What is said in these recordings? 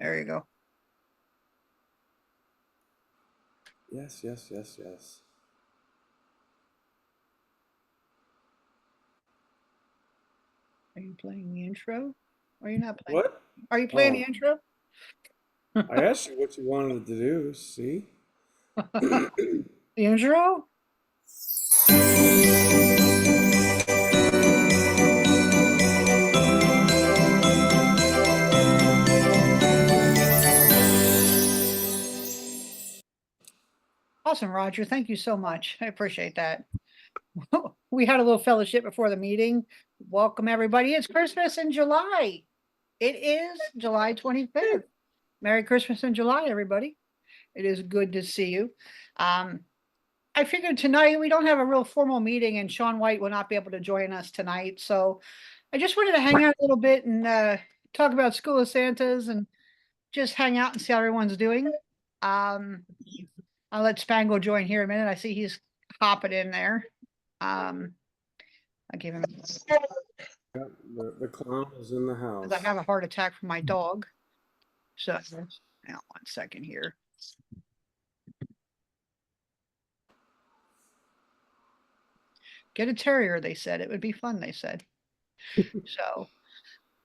There you go. Yes, yes, yes, yes. Are you playing the intro? Or are you not playing? What? Are you playing the Oh, intro? I asked you what you wanted to do. See? The intro? Awesome, Roger. Thank you so much. I appreciate that. We had a little fellowship before the meeting. Welcome, everybody. It's Christmas in July. It is July 25th. Merry Christmas in July, everybody. It is good to see you. I figured tonight we don't have a real formal meeting and Sean White will not be able to join us tonight. So I just wanted to hang out a little bit and talk about School of Santas and just hang out and see how everyone's doing. I'll let Spangle join here in a minute. I see he's hopping in there. I give him Yep, the clown is in the house. I have a heart attack from my dog. So now 1 second here. Get a terrier, they said. It would be fun, they said. So,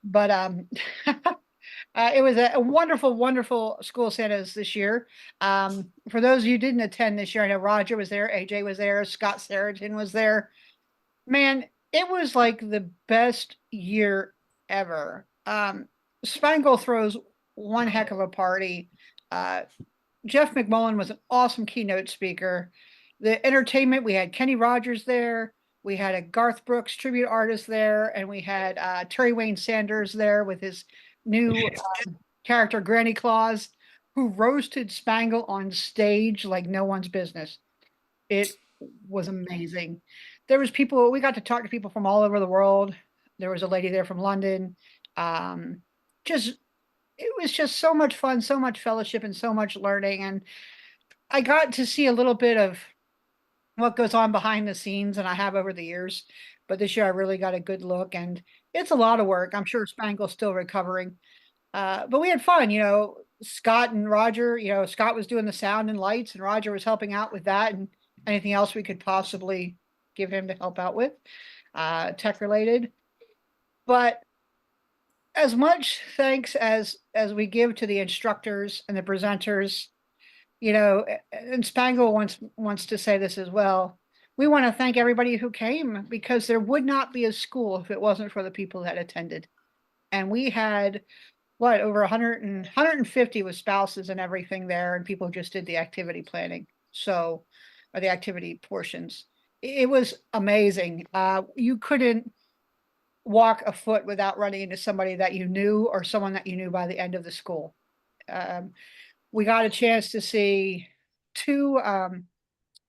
but it was a wonderful, wonderful School of Santas this year. For those of you who didn't attend this year, I know Roger was there, AJ was there, Scott Saracen was there. Man, it was like the best year ever. Spangle throws one heck of a party. Jeff McMullen was an awesome keynote speaker. The entertainment, we had Kenny Rogers there. We had a Garth Brooks tribute artist there, and we had Terry Wayne Sanders there with his new character, Granny Claus, who roasted Spangle on stage like no one's business. It was amazing. There was people, we got to talk to people from all over the world. There was a lady there from London. Just it was just so much fun, so much fellowship, and so much learning. And I got to see a little bit of what goes on behind the scenes, and I have over the years. But this year I really got a good look, and it's a lot of work. I'm sure Spangle's still recovering. But we had fun, Scott and Roger, Scott was doing the sound and lights, and Roger was helping out with that and anything else we could possibly give him to help out with, tech related. But as much thanks as we give to the instructors and the presenters, and Spangle wants to say this as well. We want to thank everybody who came, because there would not be a school if it wasn't for the people that attended. And we had over 150 with spouses and everything there, and people just did the activity planning. So, or the activity portions. It was amazing. You couldn't walk a foot without running into somebody that you knew or someone that you knew by the end of the school. We got a chance to see 2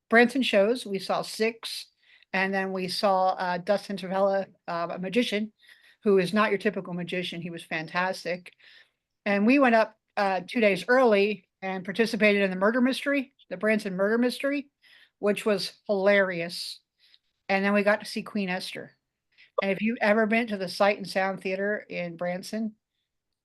Branson shows. We saw 6, and then we saw Dustin Travella, a magician, who is not your typical magician. He was fantastic. And we went up 2 days early and participated in the murder mystery, the Branson murder mystery, which was hilarious. And then we got to see Queen Esther. And if you've ever been to the Sight and Sound Theater in Branson,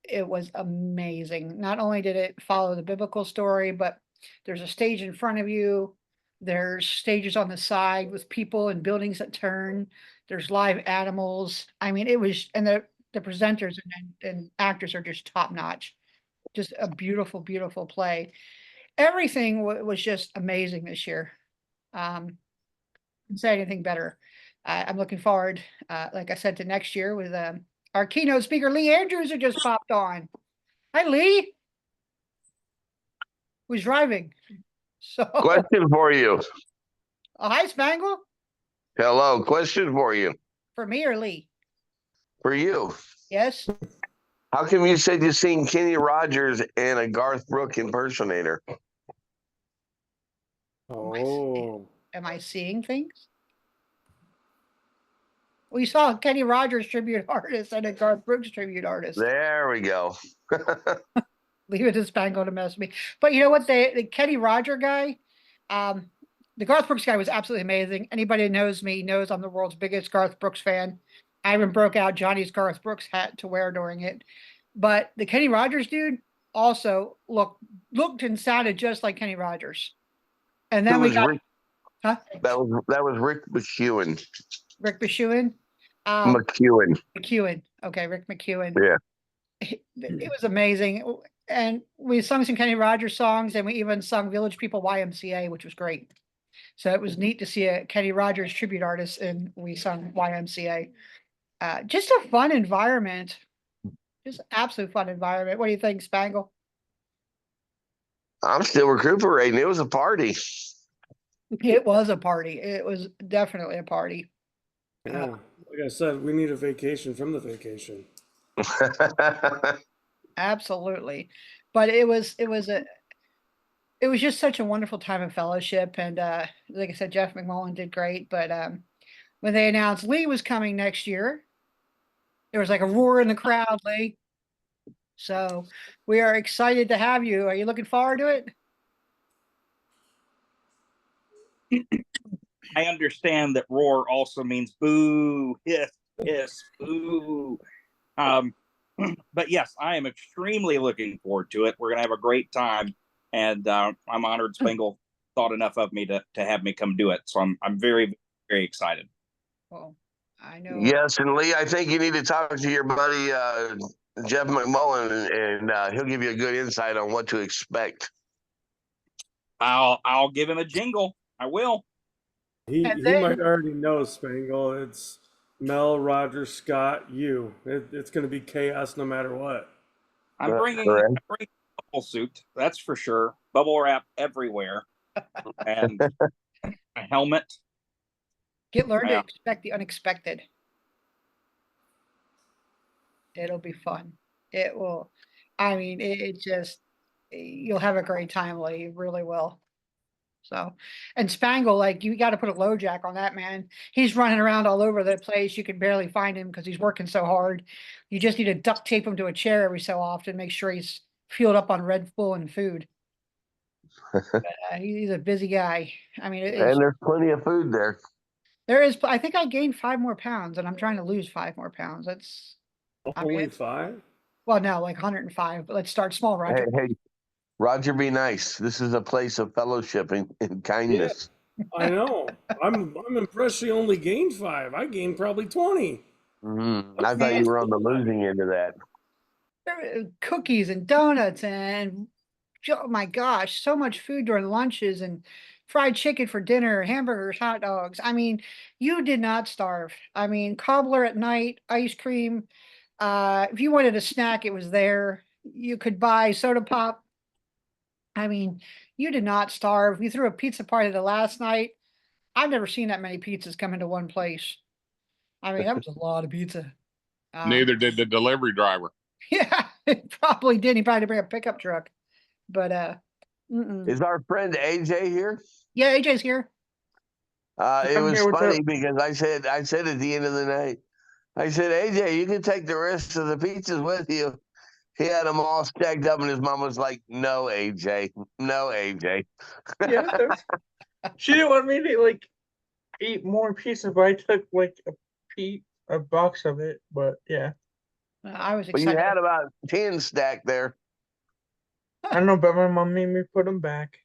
it was amazing. Not only did it follow the biblical story, but there's a stage in front of you. There's stages on the side with people and buildings that turn. There's live animals. I mean, it was, and the presenters and actors are just top notch. Just a beautiful, beautiful play. Everything was just amazing this year. Couldn't say anything better. I'm looking forward, like I said, to next year with our keynote speaker, Lee Andrews, who just popped on. Hi, Lee. Who's driving? So, Question for you. Hi, Spangle. Hello. Question for you. For me or Lee? For you. Yes. How come you said you seen Kenny Rogers and a Garth Brooks impersonator? Oh. Am I seeing things? We saw Kenny Rogers tribute artist and a Garth Brooks tribute artist. There we go. Leave it to Spangle to mess with me. But you know what? The Kenny Roger guy, the Garth Brooks guy was absolutely amazing. Anybody who knows me knows I'm the world's biggest Garth Brooks fan. I even broke out Johnny's Garth Brooks hat to wear during it. But the Kenny Rogers dude, also looked and sounded just like Kenny Rogers. And It then we was got, Rick. huh? That was Rick McEwen. Rick Bashuin. McEwen. McEwen. Okay, Rick McEwen. Yeah. It was amazing. And we sung some Kenny Rogers songs, and we even sung Village People YMCA, which was great. So it was neat to see a Kenny Rogers tribute artist, and we sung YMCA. Just a fun environment. Just absolute fun environment. What do you think, Spangle? I'm still recuperating. It was a party. It was a party. It was definitely a party. Yeah. Like I said, we need a vacation from the vacation. Absolutely. But it was just such a wonderful time of fellowship. And like I said, Jeff McMullen did great. But when they announced Lee was coming next year, there was like a roar in the crowd, Lee. So we are excited to have you. Are you looking forward to it? I understand that roar also means boo, hiss, hiss, boo. But yes, I am extremely looking forward to it. We're going to have a great time. And I'm honored Spangle thought enough of me to have me come do it. So I'm very, very excited. Well, I know. Yes, and Lee, I think you need to talk to your buddy Jeff McMullen, and he'll give you a good insight on what to expect. I'll give him a jingle. I will. He then- might already know, Spangle. It's Mel, Roger, Scott, you. It's going to be chaos no matter what. I'm bringing bubble suit. That's for sure. Bubble wrap everywhere, and a helmet. Learn to Yeah. expect the unexpected. It'll be fun. It will. I mean, it just, you'll have a great time, Lee. You really will. So, and Spangle, like, you got to put a low jack on that man. He's running around all over the place. You can barely find him because he's working so hard. You just need to duct tape him to a chair every so often, make sure he's fueled up on Red Bull and food. But, he's a busy guy. I mean, And there's plenty of food there. there is. I think I gained 5 more pounds, and I'm trying to lose 5 more pounds. That's Only 5? well, no, like 105. But let's start small, Roger. Hey, Roger, be nice. This is a place of fellowship and kindness. I know. I'm impressed you only gained 5. I gained probably 20. I thought you were on the losing end of that. There were cookies and donuts and oh my gosh, so much food during lunches and fried chicken for dinner, hamburgers, hot dogs. I mean, you did not starve. I mean, cobbler at night, ice cream. If you wanted a snack, it was there. You could buy soda pop. I mean, you did not starve. We threw a pizza party the last night. I've never seen that many pizzas come into one place. I mean, that was a lot of pizza. Neither did the delivery driver. Yeah, it probably did. He probably had to bring a pickup truck. But Is our friend AJ here? yeah, AJ's here. It I'm was here, what's funny up? because I said at the end of the night, I said, AJ, you can take the rest of the pizzas with you. He had them all stacked up, and his mom was like, "No, AJ, no, AJ." Yeah, she didn't want me to like eat more pizza, but I took like a box of it. But yeah, I was But you excited. had about 10 stacked there. I don't know, but my mom made me put them back.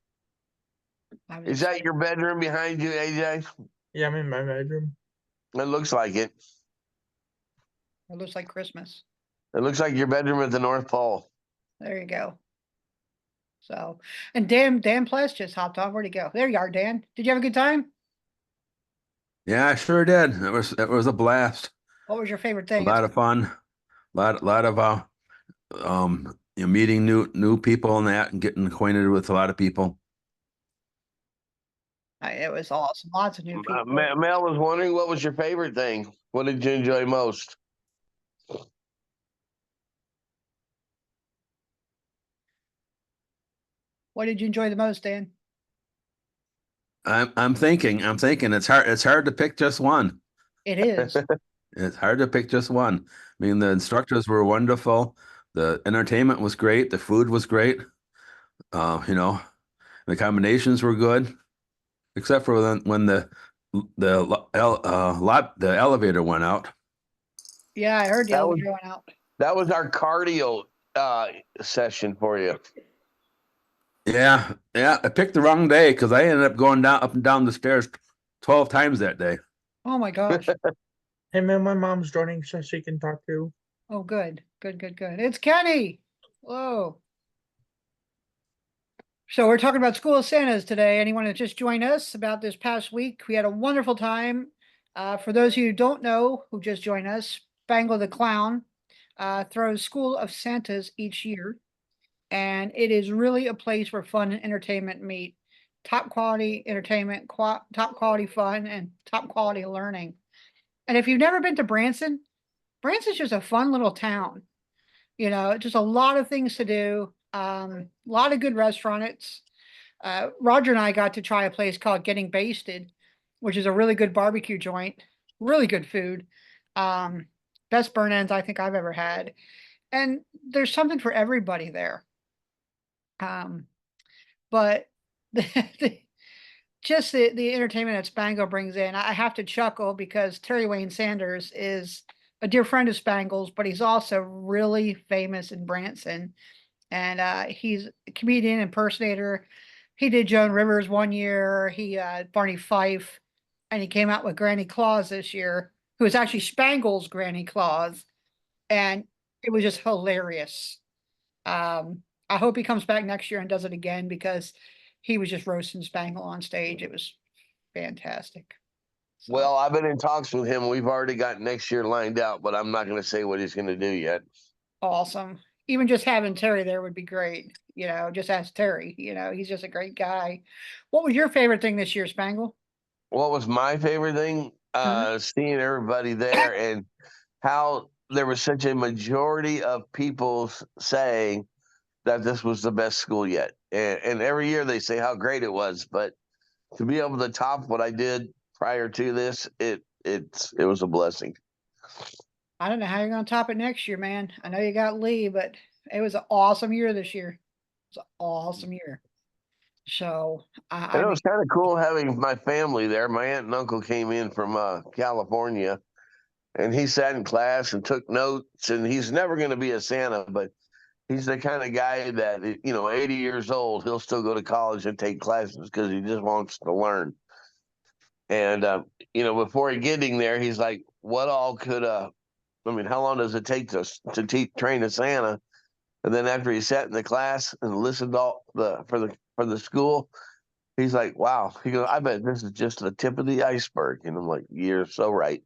I was Is that excited. your bedroom behind you, AJ? Yeah, I'm in my bedroom. It looks like it. It looks like Christmas. It looks like your bedroom at the North Pole. There you go. So, and Dan Pless just hopped on. Where'd he go? There you are, Dan. Did you have a good time? Yeah, I sure did. It was a blast. What was your favorite A thing? lot of fun. Lot of meeting new people and that and getting acquainted with a lot of people. It was awesome. Lots of new people. Mel was wondering, what was your favorite thing? What did you enjoy most? What did you enjoy the most, Dan? I'm thinking it's hard to pick just one. It is. It's hard to pick just one. I mean, the instructors were wonderful. The entertainment was great. The food was great. The combinations were good, except for when the elevator went out. Yeah, I heard the That elevator went out. That was our cardio session for you. Yeah, yeah. I picked the wrong day because I ended up going down up and down the stairs 12 times that day. Oh my gosh. Hey man, my mom's joining so she can talk too. Oh, good, good, good, good. It's Kenny. Whoa. So we're talking about School of Santas today. Anyone that just joined us about this past week, we had a wonderful time. For those of you who don't know, who just joined us, Spangle the Clown throws School of Santas each year. And it is really a place where fun and entertainment meet. Top quality entertainment, top quality fun, and top quality learning. And if you've never been to Branson, Branson's just a fun little town. You know, just a lot of things to do. A lot of good restaurants. Roger and I got to try a place called Getting Basted, which is a really good barbecue joint. Really good food. Best burn ends I think I've ever had. And there's something for everybody there. But just the entertainment that Spangle brings in, I have to chuckle because Terry Wayne Sanders is a dear friend of Spangle's, but he's also really famous in Branson. And he's a comedian, impersonator. He did Joan Rivers one year. He Barney Fife, and he came out with Granny Claus this year, who is actually Spangle's Granny Claus, and it was just hilarious. I hope he comes back next year and does it again because he was just roasting Spangle on stage. It was fantastic. So, Well, I've been in talks with him. We've already got next year lined out, but I'm not going to say what he's going to do yet. awesome. Even just having Terry there would be great. You know, just ask Terry. You know, he's just a great guy. What was your favorite thing this year, Spangle? What was my favorite thing? Seeing everybody there and how there was such a majority of people saying that this was the best school yet. And every year they say how great it was, but to be able to top what I did prior to this, it was a blessing. I don't know how you're going to top it next year, man. I know you got Lee, but it was an awesome year this year. It was an awesome year. So And it was kind of cool having my family there. My aunt and uncle came in from California, and he sat in class and took notes. And he's never going to be a Santa, but he's the kind of guy that, 80 years old, he'll still go to college and take classes because he just wants to learn. And, before getting there, he's like, what all could, how long does it take to train a Santa? And then after he sat in the class and listened to all for the school, he's like, wow. He goes, I bet this is just the tip of the iceberg. And I'm like, you're so right.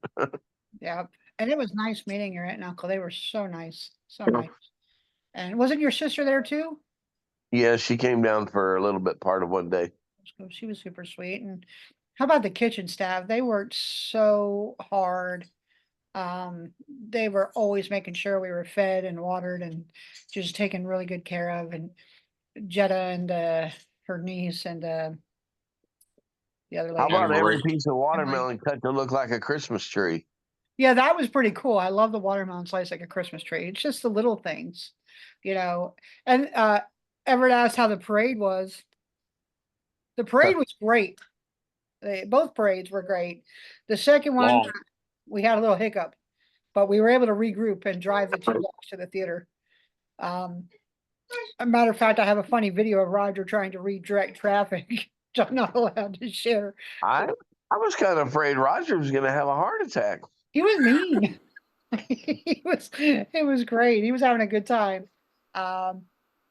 yeah. And it was nice meeting your aunt and uncle. They were so nice. So nice. And wasn't your sister there too? Yeah, she came down for a little bit part of one day. She was super sweet. And how about the kitchen staff? They worked so hard. They were always making sure we were fed and watered and just taken really good care of. And Jetta and her niece and the other How lady. about every Marie. piece of watermelon cut to look like a Christmas tree? Yeah, that was pretty cool. I love the watermelon slice like a Christmas tree. It's just the little things, And Everett asked how the parade was. The parade was great. Both parades were grete. The second one, Long. we had a little hiccup, but we were able to regroup and drive the 2 blocks to the theater. A matter of fact, I have a funny video of Roger trying to redirect traffic, which I'm not allowed to share. I was kind of afraid Roger was going to have a heart attack. He was mean. It was great. He was having a good time.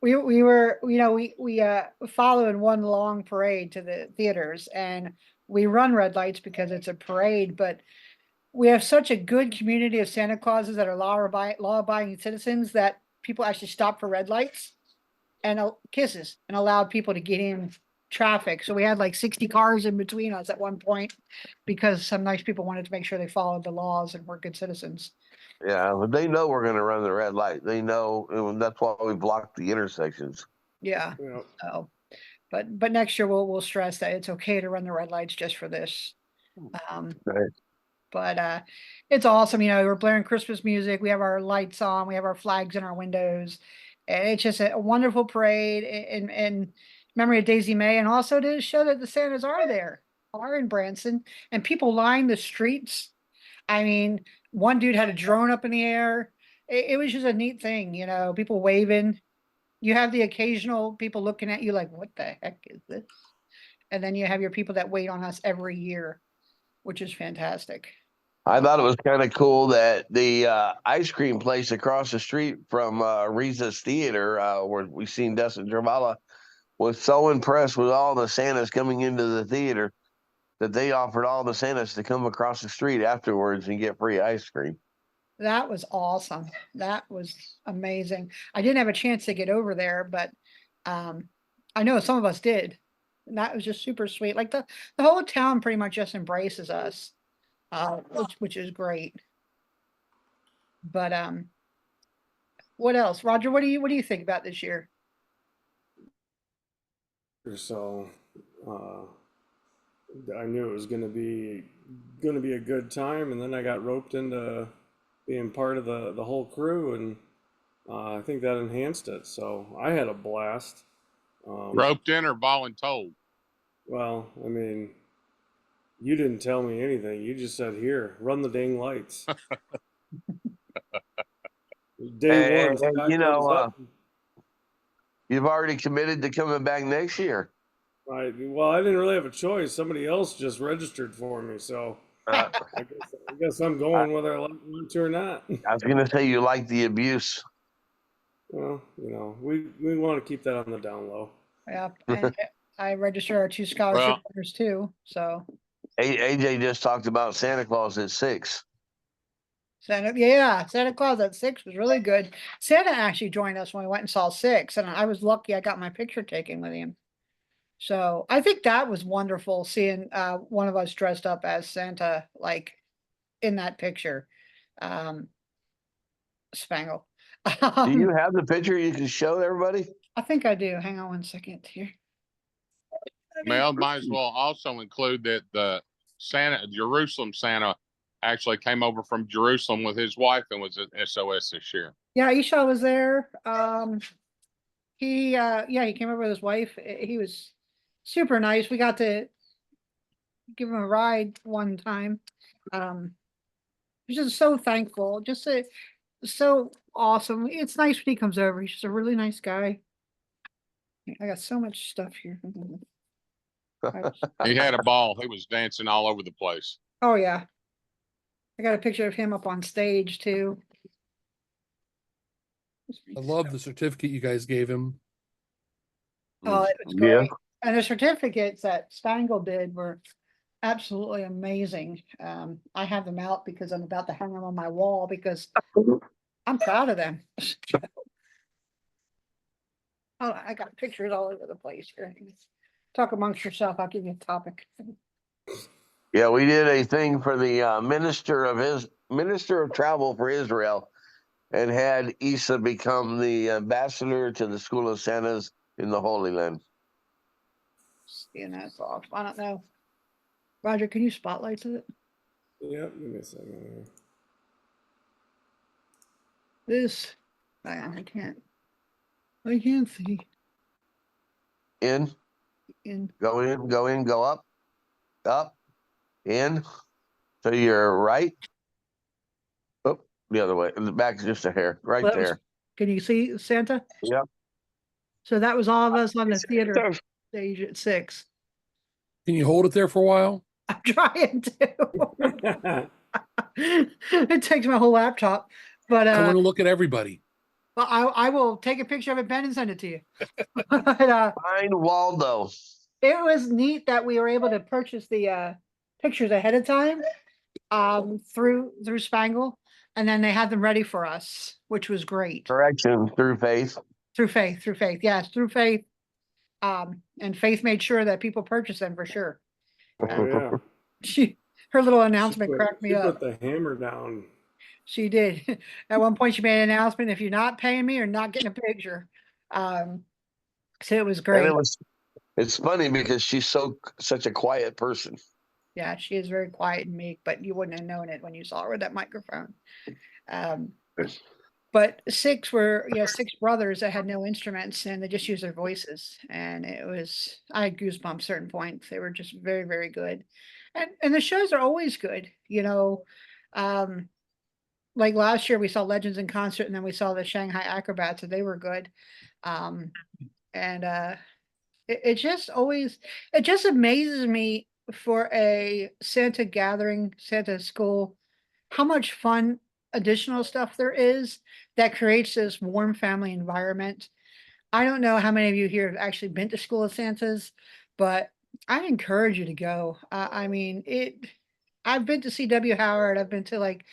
We were, we follow in one long parade to the theaters, and we run red lights because it's a parade, but we have such a good community of Santa Clauses that are law-abiding citizens that people actually stop for red lights and kisses and allowed people to get in traffic. So we had like 60 cars in between us at one point because some nice people wanted to make sure they followed the laws and were good citizens. Yeah, but they know we're going to run the red light. They know, and that's why we blocked the intersections. Yeah. Yeah. So, but next year we'll stress that it's okay to run the red lights just for this. Right. But it's awesome. We're blaring Christmas music. We have our lights on. We have our flags in our windows. And it's just a wonderful parade in memory of Daisy May, and also to show that the Santas are in Branson, and people line the streets. I mean, one dude had a drone up in the air. it was just a neat thing, you know, people waving. You have the occasional people looking at you like, what the heck is this? And then you have your people that wait on us every year, which is fantastic. I thought it was kind of cool that the ice cream place across the street from Riza's Theater, where we seen Dustin Travala, was so impressed with all the Santas coming into the theater that they offered all the Santas to come across the street afterwards and get free ice cream. That was awesome. That was amazing. I didn't have a chance to get over there, but I know some of us did. And that was just super sweet. Like the whole town pretty much just embraces us, which is great. But what else? Roger, what do you think about this year? So I knew it was gonna be a good time, and then I got roped into being part of the whole crew, and I think that enhanced it. So I had a blast. Roped in or voluntold? Well, I mean, you didn't tell me anything. You just said, "Here, run the dang lights." Day one, And, Scott you know, comes up. you've already committed to coming back next year. Well, I didn't really have a choice. Somebody else just registered for me, so Uh, I guess I'm going whether I want to or not. I was going to say you like the abuse. Well, you know, we want to keep that on the down low. Yeah, and I registered our 2 scholarship Well- winners too. So AJ just talked about Santa Claus at 6. Santa Claus at 6 was really good. Santa actually joined us when we went and saw 6, and I was lucky I got my picture taken with him. So I think that was wonderful seeing one of us dressed up as Santa, like in that picture. Spangle. Do you have the picture you can show everybody? I think I do. Hang on one second here. Mel, might as well also include that the Jerusalem Santa actually came over from Jerusalem with his wife and was at SOS this year. Yeah, Isha was there. He came over with his wife. He was super nice. We got to give him a ride one time. He's just so thankful. Just so awesome. It's nice when he comes over. He's just a really nice guy. I got so much stuff here. He had a ball. He was dancing all over the place. Oh yeah. I got a picture of him up on stage too. I love the certificate you guys gave him. Oh, it was Yeah. great. And the certificates that Spangle did were absolutely amazing. I have them out because I'm about to hang them on my wall because I'm proud of them. Oh, I got pictures all over the place here. Talk amongst yourself. I'll give you a topic. Yeah, we did a thing for the minister of travel for Israel, and had Isa become the ambassador to the School of Santas in the Holy Land. Seeing that's off. I don't know. Roger, can you spotlight it? Yep, give me a second here. This, I can't see. In, go up, in, to your right. Oh, the other way. The back is just a hair, right Well, that was- there. Can you see Santa? Yep. So that was all of us on the theater stage at 6. Can you hold it there for a while? I'm trying to. It takes my whole laptop, but I want to look at everybody. well, I will take a picture of it, Ben, and send it to you. But, Find Waldo. it was neat that we were able to purchase the pictures ahead of time through Spangle, and then they had them ready for us, which was great. Correction, through faith. Through faith, yes, through faith. And Faith made sure that people purchased them for sure. Oh, yeah. Her little announcement She cracked me she up. put the hammer down. She did. At one point, she made an announcement: if you're not paying me, you're not getting a picture. So it was And great. it's funny because she's such a quiet person. Yeah, she is very quiet and meek, but you wouldn't have known it when you saw her with that microphone. But 6 were, 6 brothers that had no instruments and they just used their voices. And I had goosebumps at certain points. They were just very, very good. And the shows are always good. like last year we saw Legends in concert and then we saw the Shanghai Acrobats and they were good. Um, and it just always, it just amazes me for a Santa gathering, Santa school, how much fun additional stuff there is that creates this warm family environment. I don't know how many of you here have actually been to School of Santas, but I encourage you to go. I mean, I've been to C.W. Howard. I've been to like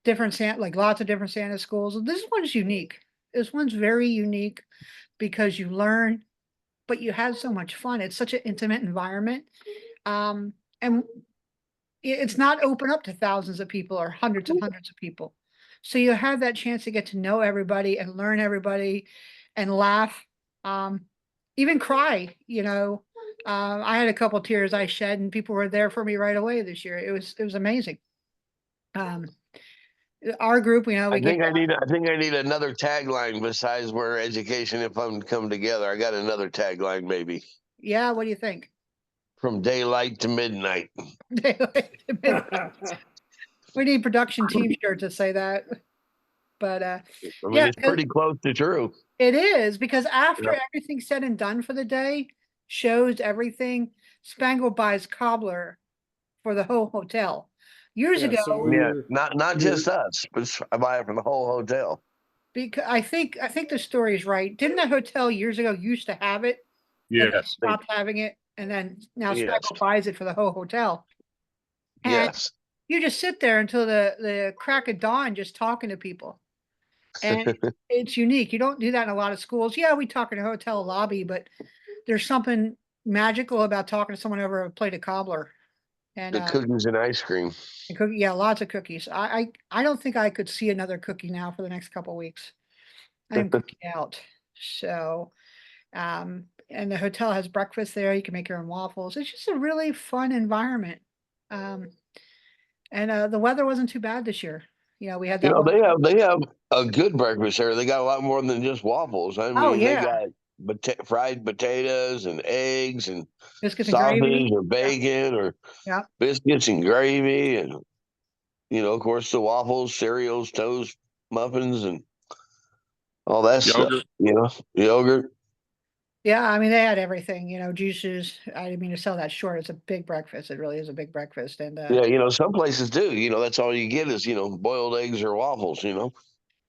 different Santa, like lots of different Santa schools. This one's unique. This one's very unique because you learn, but you have so much fun. It's such an intimate environment. And it's not open up to thousands of people or hundreds of people. So you have that chance to get to know everybody and learn everybody and laugh, even cry, you know. I had a couple tears I shed and people were there for me right away this year. It was amazing. Our group, you know, we I think get, I need another tagline besides where education and fun come together. I got another tagline maybe. yeah, what do you think? From daylight to midnight. We need production team shirt to say that. But I mean, yeah, it's pretty close to true. it is because after Yeah. everything's said and done for the day, shows everything, Spangle buys cobbler for the whole hotel. Years Yeah, ago, so Yeah, we're not just us, but I buy it for the whole hotel. because I think the story is right. Didn't the hotel years ago used to have it? And then Yes. stopped having it, and then now Yes. Spangle buys it for the whole hotel. And Yes. you just sit there until the crack of dawn just talking to people. And it's unique. You don't do that in a lot of schools. Yeah, we talk in a hotel lobby, but there's something magical about talking to someone over a plate of cobbler. And The cookies and ice cream. yeah, lots of cookies. I don't think I could see another cookie now for the next couple of weeks. I'm cooking out. So, and the hotel has breakfast there. You can make your own waffles. It's just a really fun environment. And the weather wasn't too bad this year. You know, we had You that. know, they have a good breakfast there. They got a lot more than just waffles. I mean, Oh, they yeah. got fried potatoes and eggs and Biscuits and gravy. sausage or bacon or Yeah. biscuits and gravy and of course the waffles, cereals, toast, muffins, and all that Yogurt. stuff. Yogurt. Yeah, I mean, they had everything, you know, juices. I didn't mean to sell that short. It's a big breakfast. It really is a big breakfast. And Yeah, some places do. That's all you get is boiled eggs or waffles.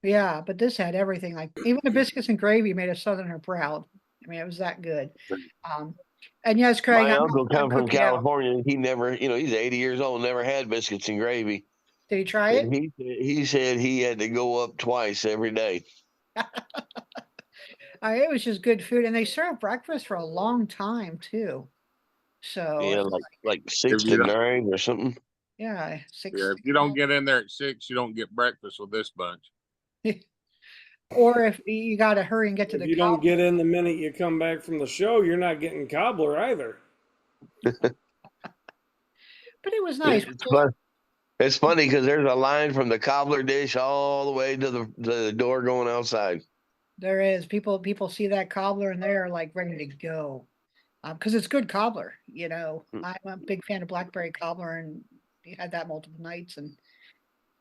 yeah, but this had everything. Like even the biscuits and gravy made a Southerner proud. I mean, it was that good. And yes, Craig, My I'm uncle come from cooking out. California. He never, he's 80 years old, never had biscuits and gravy. Did you try it? And he said he had to go up twice every day. It was just good food, and they served breakfast for a long time too. So Yeah, like 6 you to don't- 9 or something. yeah, 6. Yeah, if you don't get in there at 6, you don't get breakfast with this bunch. Or if you got to hurry and get to if the you don't cobbler. get in the minute you come back from the show, you're not getting cobbler either. But it was nice. It's funny because there's a line from the cobbler dish all the way to the door going outside. There is people see that cobbler and they're like ready to go, because it's good cobbler. You know, I'm a big fan of blackberry cobbler, and you had that multiple nights, and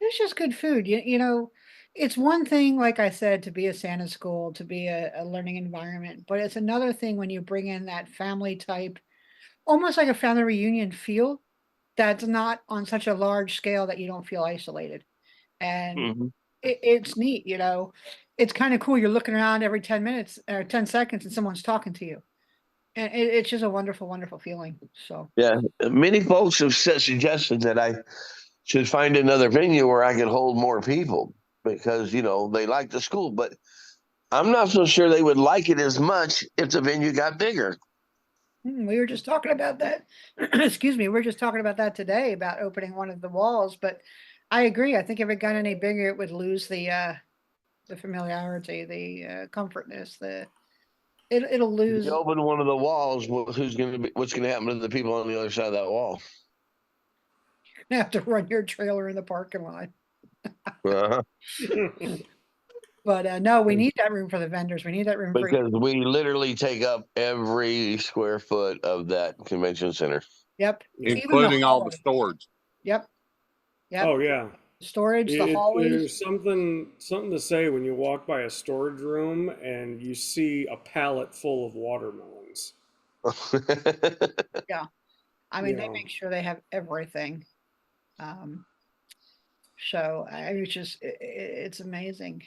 it's just good food. You know, it's one thing, like I said, to be a Santa school, to be a learning environment, but it's another thing when you bring in that family type, almost like a family reunion feel. That's not on such a large scale that you don't feel isolated, and Mhm. it's neat. You know, it's kind of cool. You're looking around every 10 minutes or 10 seconds and someone's talking to you. And it's just a wonderful, wonderful feeling. So, Yeah, many folks have suggested that I should find another venue where I could hold more people because they like the school, but I'm not so sure they would like it as much if the venue got bigger. we were just talking about that. Excuse me. We were just talking about that today about opening one of the walls, but I agree. I think if it got any bigger, it would lose the familiarity, the comfortness, it'll If lose. you open one of the walls, what's going to happen to the people on the other side of that wall? You have to run your trailer in the parking lot. Uh-huh. But no, we need that room for the vendors. We need that room for. Because we literally take up every square foot of that convention center. Yep. Even Including all the hallway. storage. Yep. Yep. Oh yeah. Storage, the hallways. There's something to say when you walk by a storage room and you see a pallet full of watermelons. I mean, you they know. make sure they have everything. So it's just, it's amazing.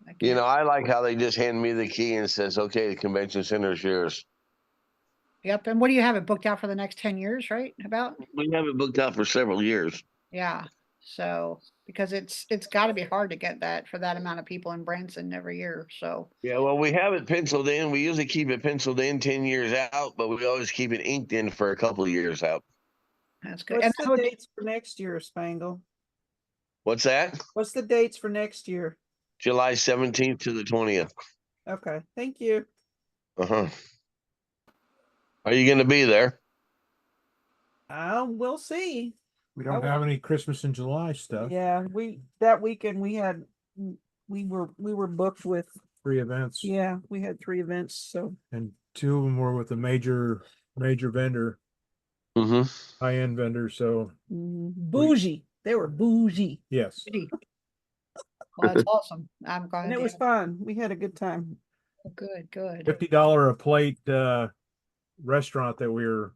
I You can't- know, I like how they just hand me the key and says, "Okay, the convention center is yours." Yep. And what do you have it booked out for the next 10 years, right? About? We have it booked out for several years. Yeah. So, because it's got to be hard to get that for that amount of people in Branson every year. So, Yeah, well, we have it penciled in. We usually keep it penciled in 10 years out, but we always keep it inked in for a couple of years out. that's good. And What's the dates for next year, Spangle? What's that? What's the dates for next year? July 17th to the 20th. Okay, thank you. Uh-huh. Are you going to be there? We'll see. We don't Oh. have any Christmas in July stuff. Yeah, that weekend we were booked with, 3 events. yeah, we had 3 events, so And 2 of them were with a major vendor, Mm-hmm. high-end vendor. So bougie. They were bougie. yes. well, that's awesome. I'm glad. And it was fun. We had a good time. good, good. $50 a plate restaurant that we're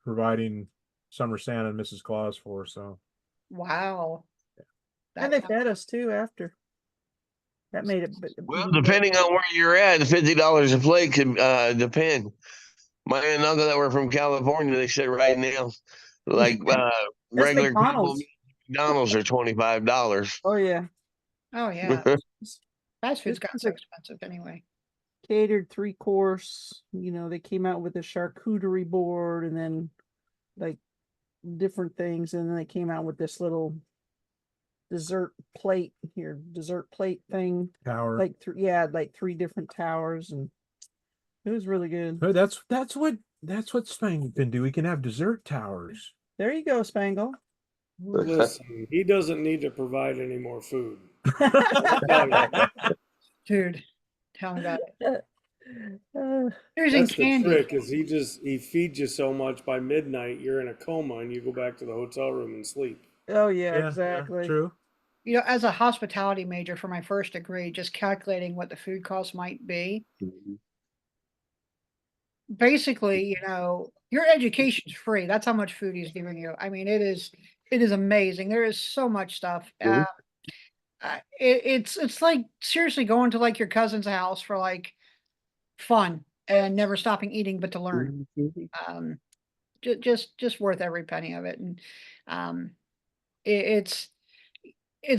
providing Summer Santa and Mrs. Claus for. So Wow. And That they fed us too after. That made it. Well, depending on where you're at, $50 a plate could depend. My aunt and uncle that were from California, they said right now, like regular McDonald's. McDonald's are $25. Oh yeah, Oh yeah. Fast food's gotten so expensive anyway. catered 3-course. You know, they came out with a charcuterie board and then like different things, and then they came out with this little dessert plate thing, tower. like 3 different towers, and it was really good. Oh, that's what Spangle can do. We can have dessert towers. There you go, Spangle. Listen, he doesn't need to provide any more food. Dude, tell me about it. Here's That's the candy. trick is he feeds you so much by midnight you're in a coma and you go back to the hotel room and sleep. Oh yeah, exactly. True. You know, as a hospitality major for my first degree, just calculating what the food costs might be. Basically, you know, your education's free. That's how much food he's giving you. I mean, it is amazing. There is so much stuff. It's like seriously going to like your cousin's house for like fun and never stopping eating but to learn. Just worth every penny of it. And it's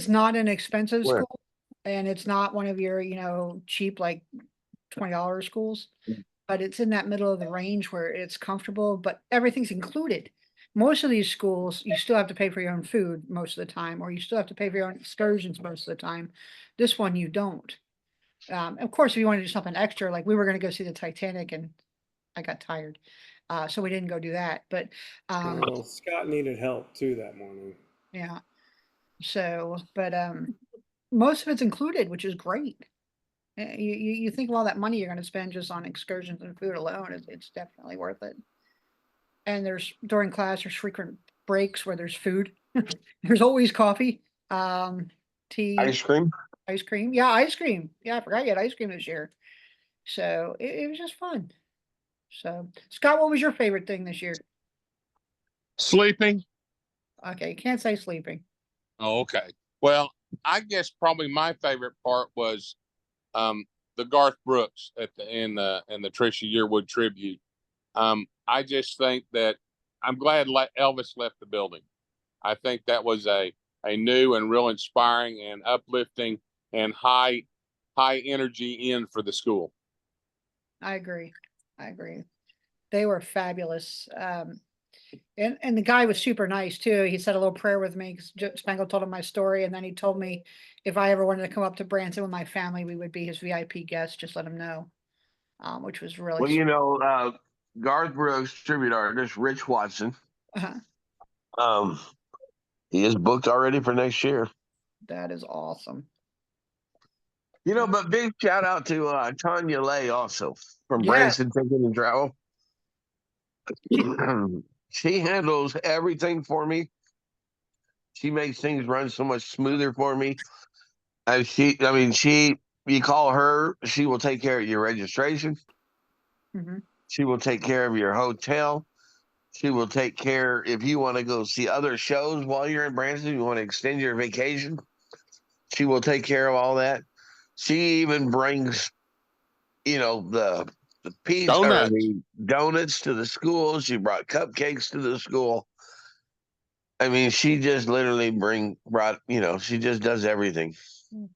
not an expensive Where? school, and it's not one of your, you know, cheap like $20 schools, but it's in that middle of the range where it's comfortable, but everything's included. Most of these schools, you still have to pay for your own food most of the time, or you still have to pay for your own excursions most of the time. This one, you don't. Of course, if you want to do something extra, like we were going to go see the Titanic and I got tired. So we didn't go do that, but, Well, Scott needed help too that morning. yeah. So, but, most of it's included, which is great. You think of all that money you're going to spend just on excursions and food alone, it's definitely worth it. And during class, there's frequent breaks where there's food. There's always coffee, tea, Ice cream. ice cream. Yeah, ice cream. Yeah, I forgot you had ice cream this year. So it was just fun. So Scott, what was your favorite thing this year? Sleeping. Okay, you can't say sleeping. Oh, okay. Well, I guess probably my favorite part was the Garth Brooks at the end and the Trisha Yearwood tribute. I just think that I'm glad Elvis left the building. I think that was a new and real inspiring and uplifting and high energy end for the school. I agree. They were fabulous. And the guy was super nice too. He said a little prayer with me because Spangle told him my story, and then he told me if I ever wanted to come up to Branson with my family, we would be his VIP guest. Just let him know, which was really. Well, you know, Garth Brooks tribute artist Rich Watson. Uh-huh. He is booked already for next year. That is awesome. You know, but big shout out to Tanya Lay also from Yeah. Branson Ticket and Travel. She handles everything for me. She makes things run so much smoother for me. You call her, she will take care of your registration. Mhm. She will take care of your hotel. She will take care if you want to go see other shows while you're in Branson. You want to extend your vacation. She will take care of all that. She even brings, the pizza or Donuts. the donuts to the school. She brought cupcakes to the school. I mean, she just literally brought. She just does everything.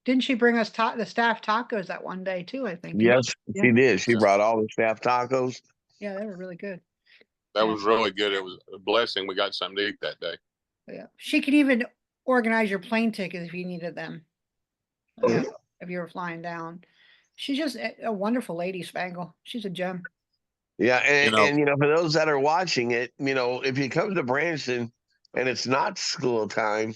Didn't she bring us the staff tacos that one day too? I think. Yes, Yeah. she did. She brought all the staff tacos. Yeah, they were really good. That Yeah. was really good. It was a blessing. We got something to eat that day. Yeah, she could even organize your plane tickets if you needed them. Yeah, if you were flying down. She's just a wonderful lady, Spangle. She's a gem. Yeah, You know, and for those that are watching it, if you come to Branson and it's not school time,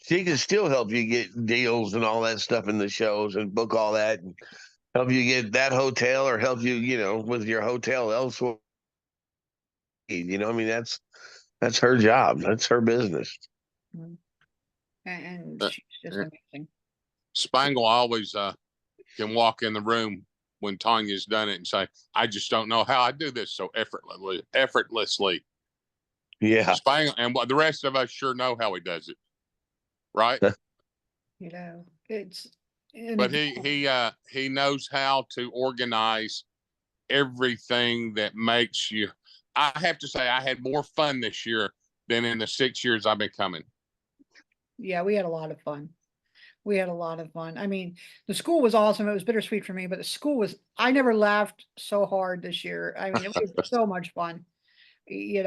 she can still help you get deals and all that stuff in the shows and book all that and help you get that hotel or help you, with your hotel elsewhere. I mean, that's her job. That's her business. Mhm. And Uh, she's just yeah. amazing. Spangle always can walk in the room when Tanya's done it and say, "I just don't know how I do this so effortlessly." Yeah. Spangle, and the rest of us sure know how he does it, right? It's. And But again, he knows how to organize everything that makes you. I have to say, I had more fun this year than in the 6 years I've been coming. yeah, we had a lot of fun. We had a lot of fun. I mean, the school was awesome. It was bittersweet for me, but the school was. I never laughed so hard this year. I mean, it was so much fun. It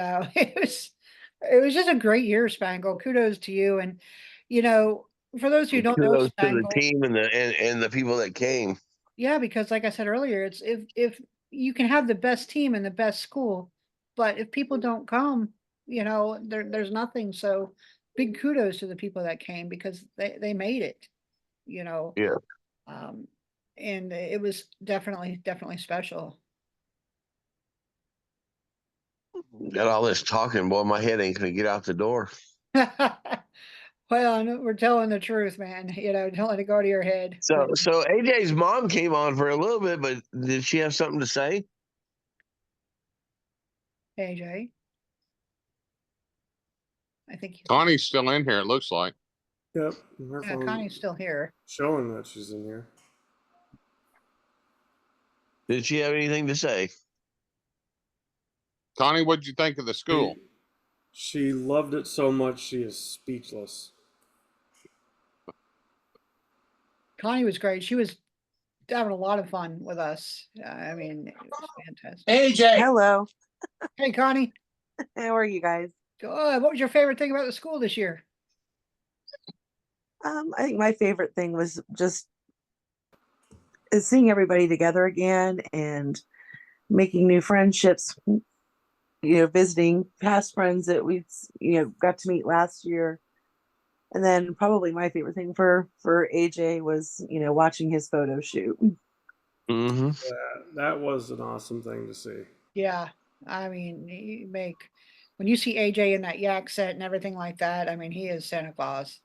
was just a great year, Spangle. Kudos to you. And for those who don't know Kudos to the Spangle, team and the people that came. yeah, because like I said earlier, it's if you can have the best team and the best school, but if people don't come, there's nothing. So big kudos to the people that came because they made it, you know. Yeah. Um, and it was definitely special. Got all this talking, boy, my head ain't gonna get out the door. Well, no, we're telling the truth, man. Don't let it go to your head. So AJ's mom came on for a little bit, but did she have something to say? AJ, I think Connie's still in here. It looks like. Yep. Her yeah, phone Connie's still here. showing that she's in here. Did she have anything to say? Connie, what'd you think of the school? She loved it so much she is speechless. Connie was great. She was having a lot of fun with us. I mean, it was fantastic. AJ. Hello. Hey, Connie. How are you guys? Good. What was your favorite thing about the school this year? I think my favorite thing was just seeing everybody together again and making new friendships. Visiting past friends that we got to meet last year. And then probably my favorite thing for AJ was watching his photo shoot. Mm-hmm. That was an awesome thing to see. Yeah, I mean, when you see AJ in that yak set and everything like that, I mean, he is Santa Claus.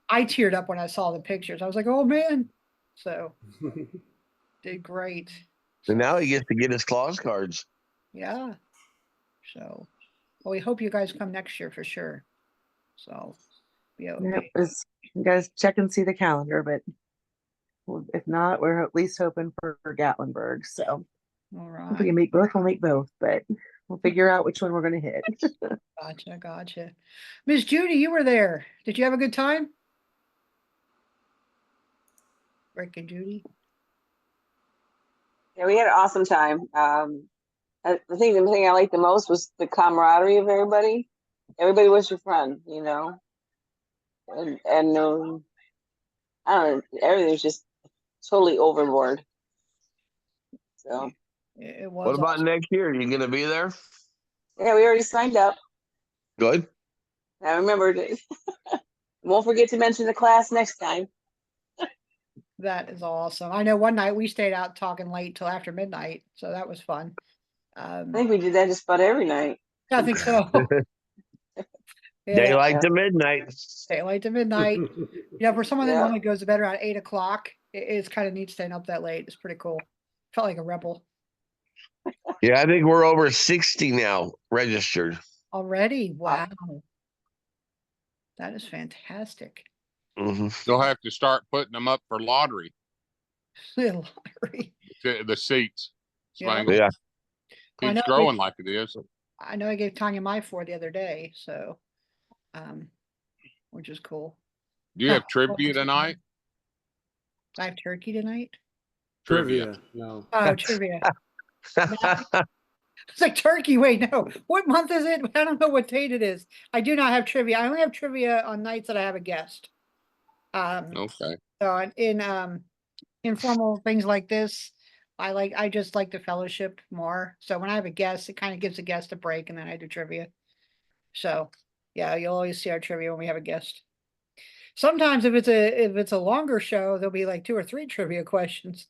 I teared up when I saw the pictures. I was like, oh man. So did great. And now he gets to get his Claus cards. Yeah. So, well, we hope you guys come next year for sure. So, You guys check and see the calendar, but if not, we're at least hoping for Gatlinburg. So, all right. if we can make both, we'll make both, but we'll figure out which one we're going to hit. Gotcha. Miss Judy, you were there. Did you have a good time? Rick and Judy. Yeah, we had an awesome time. I think the thing I liked the most was the camaraderie of everybody. Everybody was your friend, and I don't know, everything was just totally overboard. So it was. What about awesome. next year? Are you gonna be there? Yeah, we already signed up. Good. I remembered it. Won't forget to mention the class next time. That is awesome. I know one night we stayed out talking late till after midnight, so that was fun. I think we did that just about every night. I think so. Yeah, Daylight to midnight. daylight to midnight. For someone that Yeah. normally goes to bed around 8 o'clock, it's kind of neat staying up that late. It's pretty cool. Felt like a rebel Yeah, I think we're over 60 now registered. already. Wow, that is fantastic. Hmm You'll have to start putting them up for lottery, Lottery. the seats. Yeah. Spangle. Yeah. I Keeps know growing like it is. I know I gave Tanya my 4 the other day, so which is cool. Do you have trivia tonight? I have turkey tonight. Trivia. No. Oh, trivia. It's like turkey. Wait, no. What month is it? I don't know what date it is. I do not have trivia. I only have trivia on nights that I have a guest. Okay. So in informal things like this, I just like the fellowship more. So when I have a guest, it kind of gives the guest a break, and then I do trivia. So yeah, you'll always see our trivia when we have a guest. Sometimes if it's a longer show, there'll be like 2 or 3 trivia questions.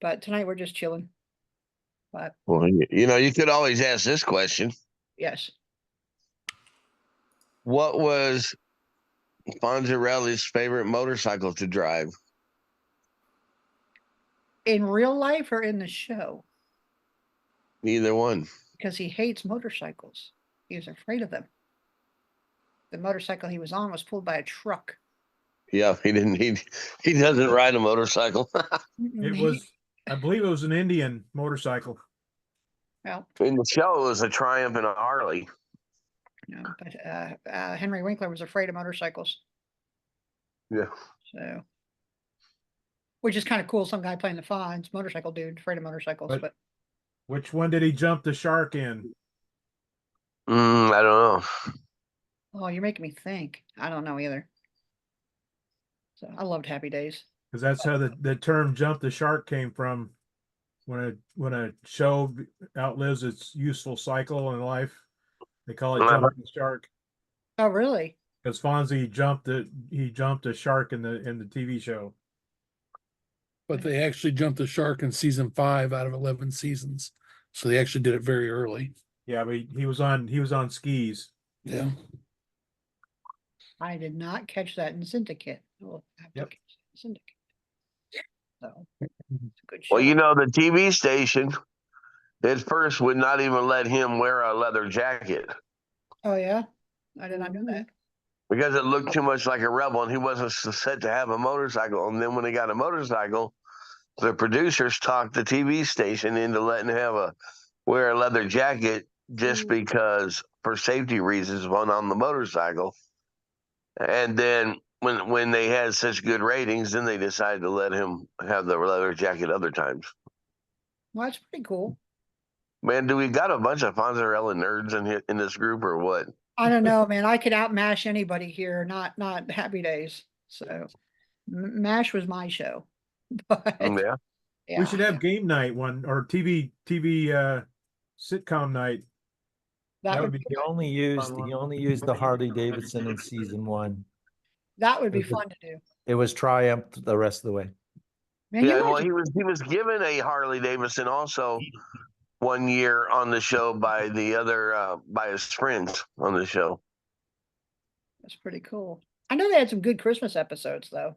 But tonight we're just chilling. But Well, you could always ask this question. yes. What was Fonzarelli's favorite motorcycle to drive? In real life or in the show? Either one. Because he hates motorcycles. He was afraid of them. The motorcycle he was on was pulled by a truck. Yeah, he doesn't ride a motorcycle. It was, I believe it was an Indian motorcycle. Well, In the show, it was a Triumph and a Harley. but Henry Winkler was afraid of motorcycles. Yeah. So, which is kind of cool. Some guy playing the Fonz, motorcycle dude, afraid of motorcycles. But Which one did he jump the shark in? I don't know. oh, you're making me think. I don't know either. So I loved Happy Days. Because that's how the term "jump the shark" came from. When a show outlives its useful cycle in life, they call it jumping the shark. Oh, really? Because Fonzie jumped a shark in the TV show. But they actually jumped the shark in season 5 out of 11 seasons. So they actually did it very early. Yeah, but he was on skis. Yeah. I did not catch that in Syndicate. We'll have to Yep. catch that in Syndicate. So it's a good show. Well, the TV station at first would not even let him wear a leather jacket Oh yeah, I did not know that. because it looked too much like a rebel, and he wasn't set to have a motorcycle. And then when he got a motorcycle, the producers talked the TV station into letting him wear a leather jacket just because for safety reasons on the motorcycle. And then when they had such good ratings, then they decided to let him have the leather jacket other times. Well, that's pretty cool. Man, do we got a bunch of Fonzarella nerds in this group or what? I don't know, man. I could outmash anybody here. Not Happy Days. So Mash was my show. But Yeah. yeah, We should have game night one or TV sitcom night. that would be be He only used the Harley Davidson in season 1. that would be It was- fun to do. It was Triumph the rest of the way. Man, Yeah, you well, imagine- he was given a Harley Davidson also one year on the show by by his friends on the show. that's pretty cool. I know they had some good Christmas episodes though.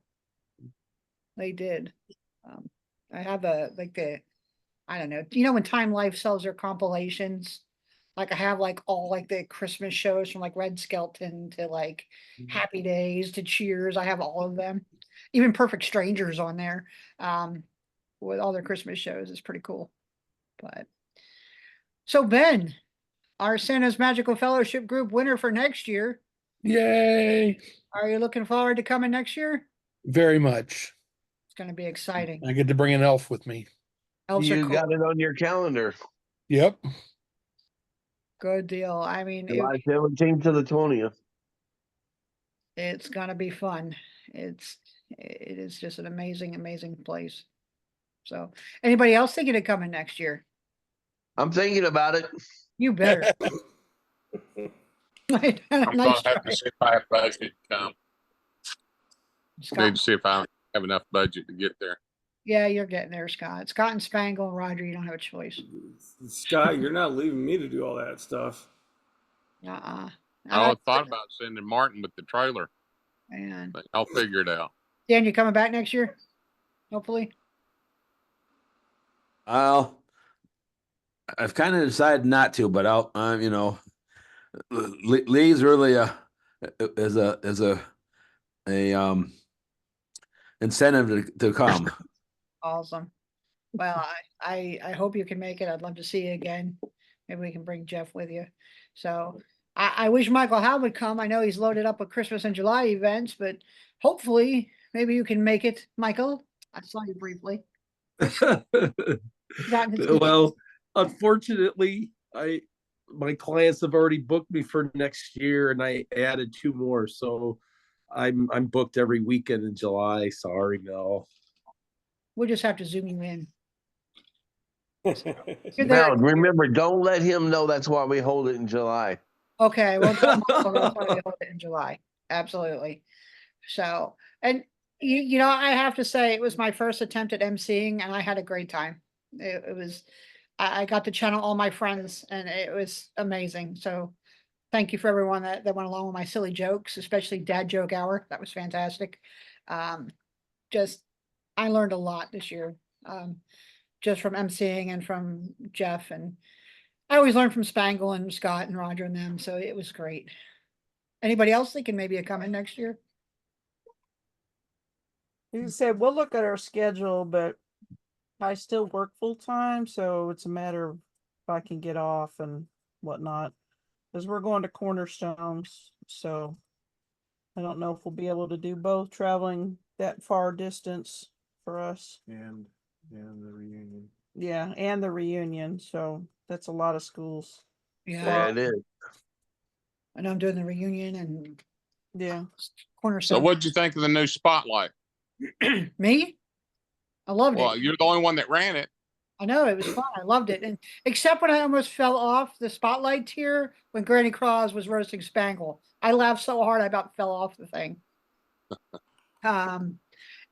They did. I have I don't know. When Time Life sells their compilations? Like I have like all like the Christmas shows from like Red Skelton to like Happy Days to Cheers. I have all of them. Even Perfect Strangers on there. With all their Christmas shows. It's pretty cool. But so Ben, our Santa's Magical Fellowship group winner for next year. Yay. Are you looking forward to coming next year? Very much. It's going to be exciting. I get to bring an elf with me. Elves are You cool. got it on your calendar. Yep. Good deal. I mean, July 17th to the 20th. it's going to be fun. It is just an amazing, amazing place. So, anybody else thinking of coming next year? I'm thinking about it. You better. I'm Nice gonna have try. to see if I have budget to come. Need Scott, to see if I have enough budget to get there. yeah, you're getting there, Scott. Scott and Spangle and Roger, you don't have a choice. Scott, you're not leaving me to do all that stuff. I thought about sending Martin with the trailer, And but I'll figure it out. Dan, you coming back next year? Hopefully. I've kind of decided not to, but I'll, Lee's really is a incentive to come. Awesome. Well, I hope you can make it. I'd love to see you again. Maybe we can bring Jeff with you. So I wish Michael Howe would come. I know he's loaded up with Christmas and July events, but hopefully maybe you can make it, Michael. I saw you briefly. Well, unfortunately, my clients have already booked me for next year, and I added 2 more, so I'm booked every weekend in July. Sorry, no. We'll just have to zoom you in. Now, remember, don't let him know that's why we hold it in July. Okay, well, that's why we hold it in July. Absolutely. So, and you know, I have to say it was my first attempt at emceeing, and I had a great time. It was, I got to channel all my friends, and it was amazing. So, thank you for everyone that went along with my silly jokes, especially Dad Joke Hour. That was fantastic. Just, I learned a lot this year, just from emceeing and from Jeff, and I always learn from Spangle and Scott and Roger and them, so it was great. Anybody else thinking maybe a coming next year? You said we'll look at our schedule, but I still work full time, so it's a matter of if I can get off and whatnot. Because we're going to Cornerstones, so I don't know if we'll be able to do both traveling that far distance for us. And the reunion. Yeah, and the reunion, so that's a lot of schools. Yeah, it is. I know I'm doing the reunion and Yeah. Cornerstone. So what'd you think of the new spotlight? Me? I loved Well, it. you're the only one that ran it. I know it was fun. I loved it, and except when I almost fell off the spotlight tier when Granny Claus was roasting Spangle. I laughed so hard I about fell off the thing.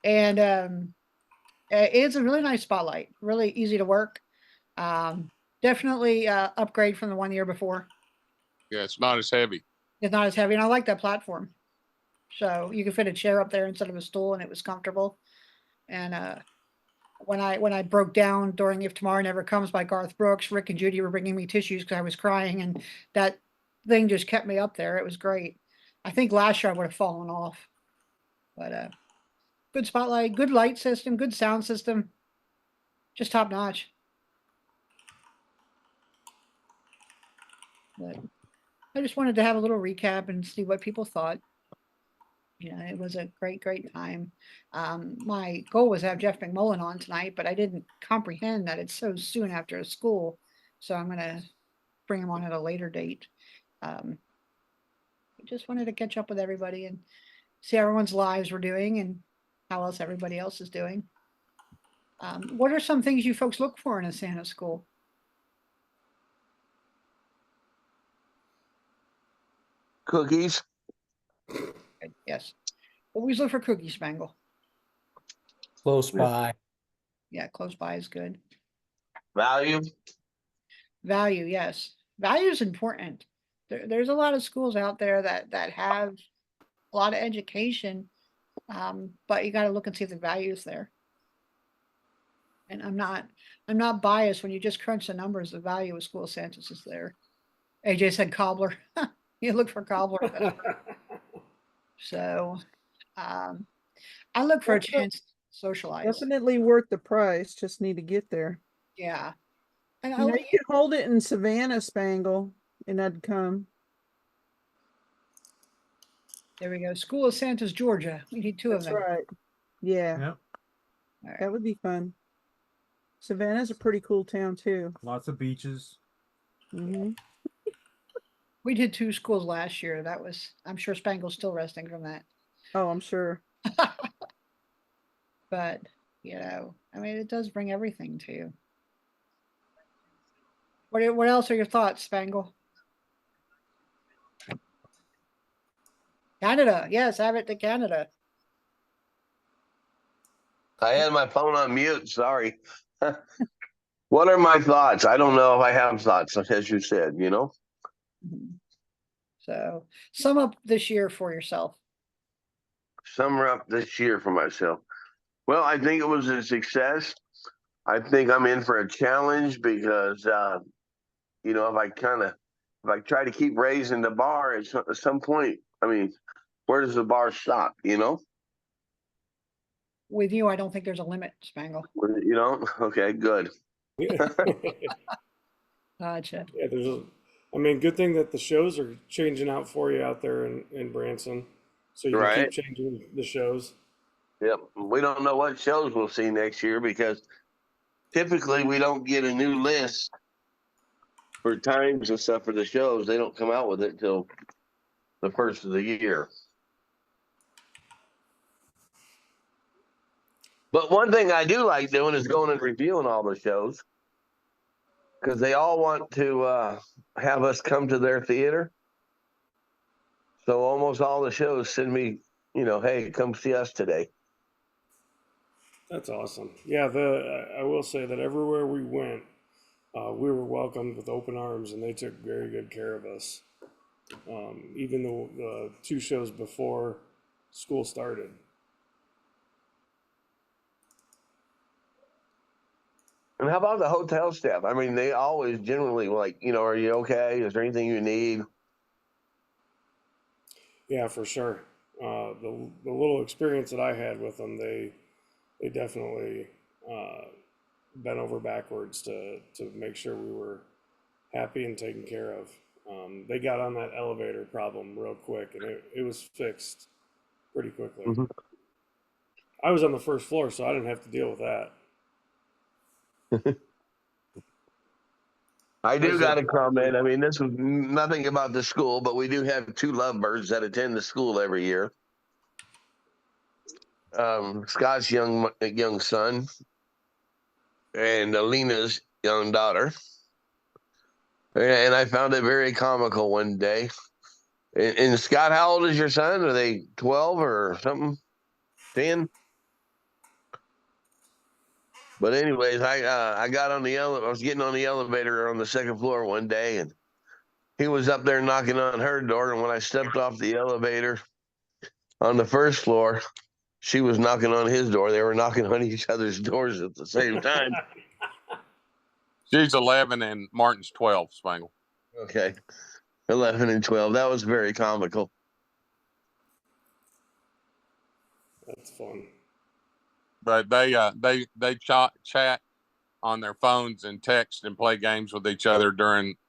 It's a really nice spotlight. Really easy to work. Definitely upgrade from the one year before. Yeah, it's not as heavy. It's not as heavy, and I like that platform. So you can fit a chair up there instead of a stool, and it was comfortable. And when I broke down during If Tomorrow Never Comes by Garth Brooks, Rick and Judy were bringing me tissues because I was crying, and that thing just kept me up there. It was great. I think last year I would have fallen off, but good spotlight, good light system, good sound system, just top notch. But I just wanted to have a little recap and see what people thought. You know, it was a great time. My goal was to have Jeff McMullen on tonight, but I didn't comprehend that it's so soon after school. So I'm going to bring him on at a later date. I just wanted to catch up with everybody and see how everyone's lives were doing and how else everybody else is doing. What are some things you folks look for in a Santa school? Cookies. Yes. Always look for cookies, Spangle. Close by. Yeah, close by is good. Value. Value, yes. Value is important. There's a lot of schools out there that have a lot of education, but you got to look and see if the value is there. And I'm not biased when you just crunch the numbers. The value of School of Santos is there. AJ said cobbler. You look for cobbler. So, I look for a chance to socialize. Definitely worth the price. Just need to get there. Yeah. And You know, you can hold it in Savannah, Spangle, and I'd come. There we go. School of Santos, Georgia. We need 2 of them. That's right. Yeah. Yep. All right. That would be fun. Savannah's a pretty cool town too. Lots of beaches. Hmm. We did 2 schools last year. That was, I'm sure Spangle's still resting from that. Oh, I'm sure. But, you know, I mean, it does bring everything to you. What else are your thoughts, Spangle? Canada. Yes, have it to Canada. I had my phone on mute. Sorry. What are my thoughts? I don't know if I have thoughts, as you said, you know? So sum up this year for yourself. Summer up this year for myself. Well, I think it was a success. I think I'm in for a challenge because, you know, if I try to keep raising the bar at some point, I mean, where does the bar stop? You know? With you, I don't think there's a limit, Spangle. You know? Okay, good. Yeah. Gotcha. Yeah, I mean, good thing that the shows are changing out for you out there in Branson. So you can Right. keep changing the shows. Yep. We don't know what shows we'll see next year because typically we don't get a new list for times and stuff for the shows. They don't come out with it till the first of the year. But one thing I do like doing is going and reviewing all the shows because they all want to have us come to their theater. So almost all the shows send me, you know, hey, come see us today. That's awesome. Yeah, I will say that everywhere we went, we were welcomed with open arms, and they took very good care of us. Even the 2 shows before school started. And how about the hotel staff? I mean, they always generally like, you know, are you okay? Is there anything you need? Yeah, for sure. The little experience that I had with them, they definitely bent over backwards to make sure we were happy and taken care of. They got on that elevator problem real quick, and it was fixed pretty quickly. Mm-hmm. I was on the first floor, so I didn't have to deal with that. I do Was got it- to comment. I mean, this was nothing about the school, but we do have 2 lovebirds that attend the school every year. Scott's young son and Alina's young daughter. And I found it very comical one day. And Scott, how old is your son? Are they 12 or something? 10? But anyways, I got on the I was getting on the elevator on the 2nd floor one day, and he was up there knocking on her door. And when I stepped off the elevator on the 1st floor, she was knocking on his door. They were knocking on each other's doors at the same time. She's 11 and Martin's 12, Spangle. Okay, 11 and 12. That was very comical. That's fun. But they chat on their phones and text and play games with each other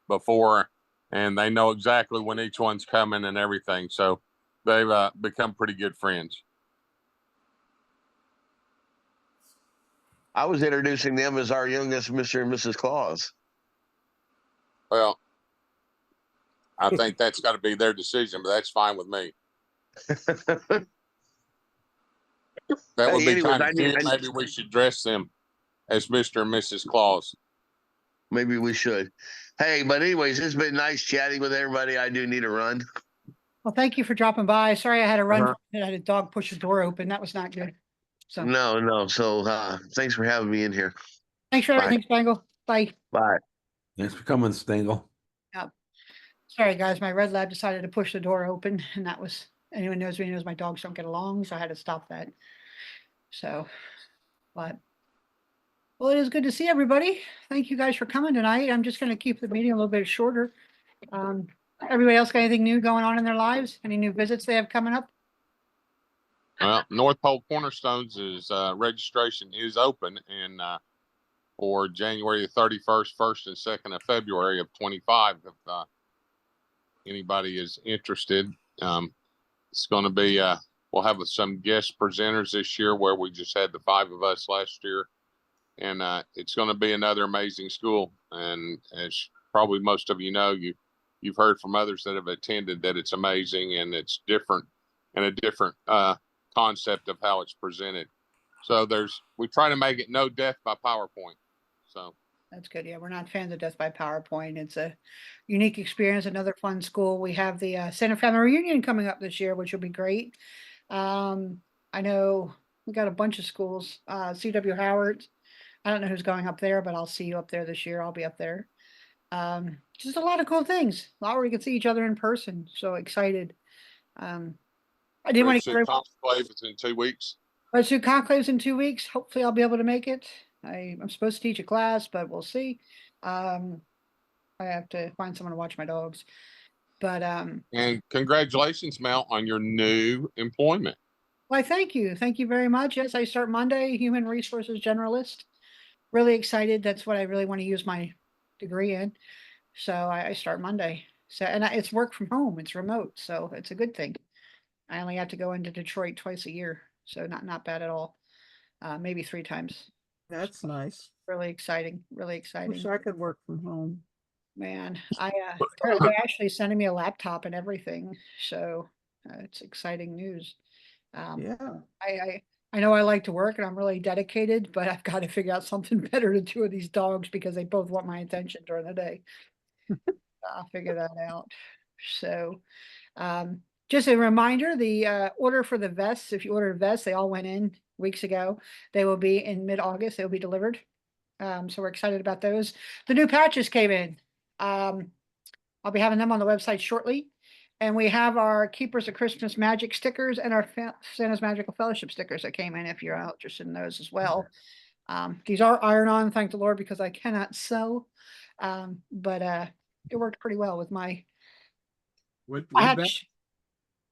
before, and they know exactly when each one's coming and everything. So they've become pretty good friends. I was introducing them as our youngest Mr. and Mrs. Claus. Well, I think that's got to be their decision, but that's fine with me. That would be anyways, kind of cute. Maybe we should dress them as Mr. and Mrs. Claus. Maybe we should. Hey, but anyways, it's been nice chatting with everybody. I do need a run. Well, thank you for dropping by. Sorry I had to run. Uh-huh. I had a dog push the door open. That was not good. So No. So thanks for having me in here. thanks for everything, Spangle. Bye. Bye. Thanks for coming, Spangle. Sorry, guys. My red lab decided to push the door open, and that was, anyone knows me knows my dogs don't get along, so I had to stop that. So, but, well, it is good to see everybody. Thank you guys for coming tonight. I'm just going to keep the meeting a little bit shorter. Everybody else got anything new going on in their lives? Any new visits they have coming up? Well, North Pole Cornerstones is registration is open and for January the 31st, 1st, and 2nd of February of 25. If anybody is interested, it's going to be we'll have some guest presenters this year, where we just had the 5 of us last year, and it's going to be another amazing school. And as probably most of you know, you've heard from others that have attended that it's amazing and it's different and a different concept of how it's presented. So we try to make it no death by PowerPoint. So That's good. Yeah, we're not fans of Death by PowerPoint. It's a unique experience, another fun school. We have the Center Family Reunion coming up this year, which will be great. I know we got a bunch of schools. C.W. Howard, I don't know who's going up there, but I'll see you up there this year. I'll be up there. Just a lot of cool things. A lot where we can see each other in person. So excited. I didn't want Red to Suit Conclave is in 2 weeks. Red Suit Conclave's in 2 weeks. Hopefully I'll be able to make it. I'm supposed to teach a class, but we'll see. I have to find someone to watch my dogs. But And congratulations, Mel, on your new employment. why, thank you. Thank you very much. Yes, I start Monday, Human Resources Generalist. Really excited. That's what I really want to use my degree in. So I start Monday. So, and it's work from home. It's remote. So it's a good thing. I only have to go into Detroit twice a year. So not bad at all. Maybe 3 times. That's nice. Really exciting. Really exciting. Wish I could work from home. Man, they're actually sending me a laptop and everything. So it's exciting news. Yeah. I know I like to work and I'm really dedicated, but I've got to figure out something better to do with these dogs because they both want my attention during the day. I'll figure that out. So, just a reminder, the order for the vests, if you ordered vests, they all went in weeks ago. They will be in mid-August. They'll be delivered. So we're excited about those. The new patches came in. I'll be having them on the website shortly. And we have our Keepers of Christmas Magic stickers and our Santa's Magical Fellowship stickers that came in if you're interested in those as well. These are iron-on, thank the Lord, because I cannot sew. But it worked pretty well with my. What It's my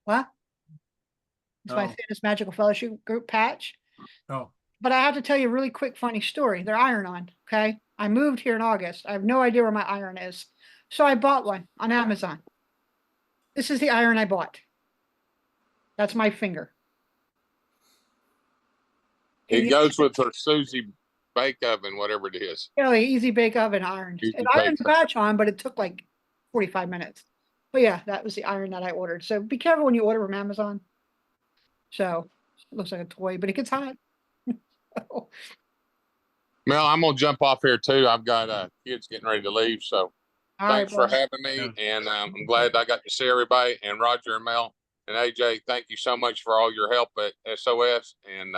Oh. Santa's Magical Fellowship group patch. Oh. But I have to tell you a really quick, funny story. They're iron-on, okay? I moved here in August. I have no idea where my iron is. So I bought one on Amazon. This is the iron I bought. That's my finger. It goes with her Susie bake oven, whatever it is. Really easy bake oven iron. Easy It ironed the bake patch on, but it took like 45 minutes. But yeah, that was the iron that I ordered. So be careful when you order from Amazon. So it looks like a toy, but it gets hot. Mel, I'm gonna jump off here too. I've got kids getting ready to leave, so All thanks right, for having me, and I'm glad I got to see everybody. And Roger and Mel and AJ, thank you so much for all your help at SOS, and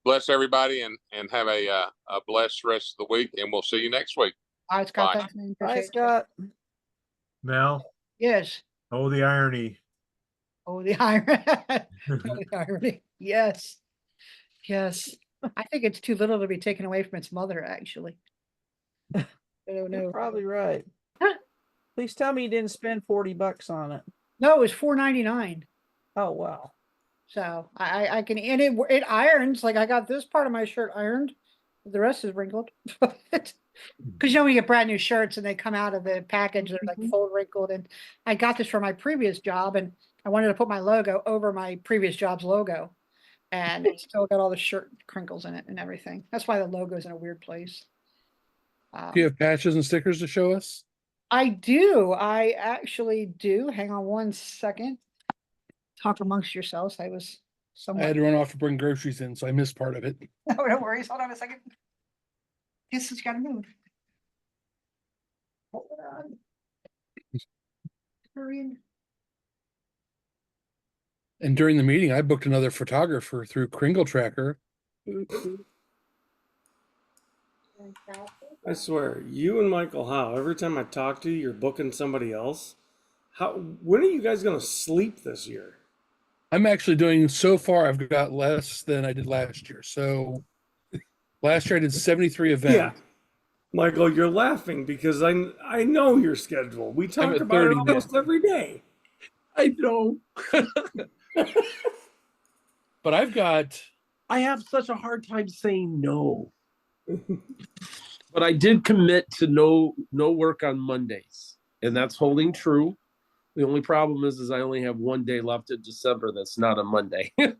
bless everybody, and have a blessed rest of the week. And we'll see you next week. All right, Scott. Bye. Thanks, man. Bye, Appreciate you. Scott. Mel, Yes. oh, the irony. Oh, the iron. Oh, the irony. Yes. Yes. I think it's too little to be taken away from its mother, actually. I don't You're know. probably right. Please tell me you didn't spend $40 on it. No, it was $4.99. Oh, wow. So I can, and it irons, like I got this part of my shirt ironed. The rest is wrinkled. Because you know, when you get brand new shirts and they come out of the package, they're like full wrinkled. And I got this from my previous job and I wanted to put my logo over my previous job's logo. And it's still got all the shirt crinkles in it and everything. That's why the logo's in a weird place. Do you have patches and stickers to show us? I do. I actually do. Hang on one second. Talk amongst yourselves. I was I somewhat. had to run off to bring groceries in, so I missed part of it. No, no worries. Hold on a second. This has got to move. Hold on. Hurry in. And during the meeting, I booked another photographer through Kringle Tracker. I swear, you and Michael Howe, every time I talk to you, you're booking somebody else. When are you guys going to sleep this year? I'm actually doing, so far, I've got less than I did last year. So last year I did 73 events. Yeah. Michael, you're laughing because I know your schedule. We talk at about it 30 now. almost every day. I know. But I have such a hard time saying no. But I did commit to no work on Mondays, and that's holding true. The only problem is I only have one day left in December that's not a Monday. There's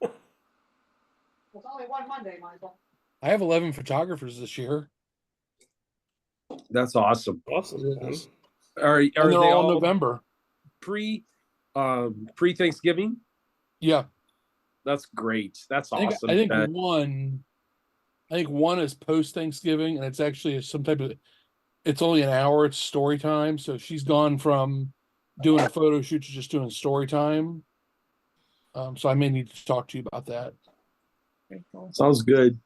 only one Monday, Michael. I have 11 photographers this year. That's awesome. Awesome. Man. Are And they they're all all November. pre Thanksgiving? Yeah. That's great. That's I awesome. think Ben. one is post Thanksgiving, and it's actually some type of. It's only an hour. It's story time, so she's gone from doing a photo shoot to just doing story time. So I may need to talk to you about that. Very cool. Sounds good.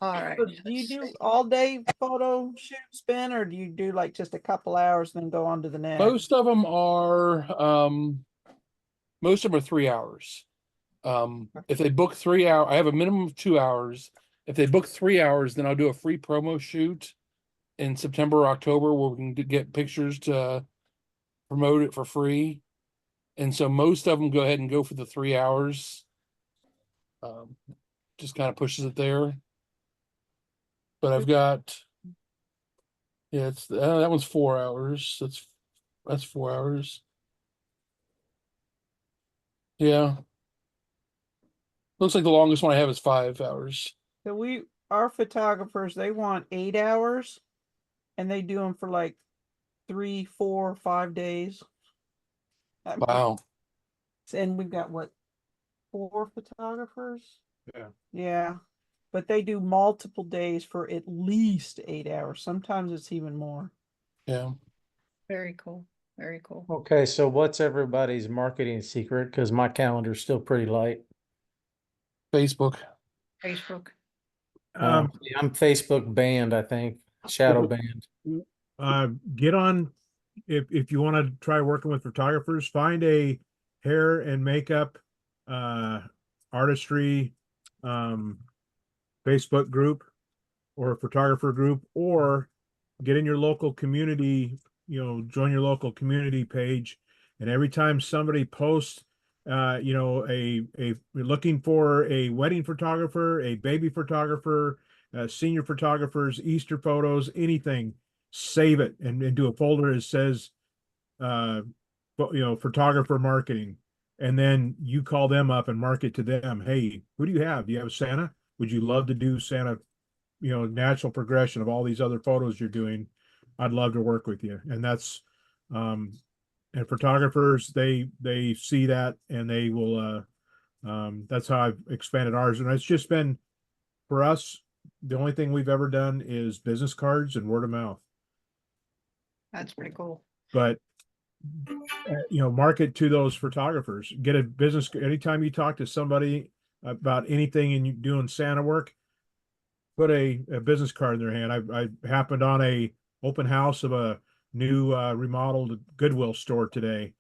All right. So do you do all day photo shoots, Ben, or do you do like just a couple hours and then go on to the next? Most of them are 3 hours. If they book 3 hours, I have a minimum of 2 hours. If they book 3 hours, then I'll do a free promo shoot in September or October where we can get pictures to promote it for free. And so most of them go ahead and go for the 3 hours. Just kind of pushes it there. But I've got, yeah, it's that one's 4 hours. That's 4 hours. Yeah. Looks like the longest one I have is 5 hours. So our photographers, they want 8 hours and they do them for like 3, 4, 5 days. I mean, Wow. and we've got what, 4 photographers? Yeah. Yeah. But they do multiple days for at least 8 hours. Sometimes it's even more. Yeah. Very cool. Very cool. Okay, so what's everybody's marketing secret? Because my calendar's still pretty light. Facebook. Facebook. Um, Yeah, I'm Facebook banned, I think. Shadow banned. Get on if you want to try working with photographers, find a hair and makeup artistry Facebook group or a photographer group, or get in your local community, join your local community page, and every time somebody posts we're looking for a wedding photographer, a baby photographer, senior photographers, Easter photos, anything, save it and do a folder that says photographer marketing, and then you call them up and market to them. Hey, who do you have? Do you have Santa? Would you love to do Santa, natural progression of all these other photos you're doing? I'd love to work with you. And that's and photographers, they see that and they will that's how I've expanded ours. And it's just been, for us, the only thing we've ever done is business cards and word of mouth. That's pretty cool. But market to those photographers. Get a business anytime you talk to somebody about anything and you doing Santa work, put a business card in their hand. I happened on a open house of a new remodeled Goodwill store today,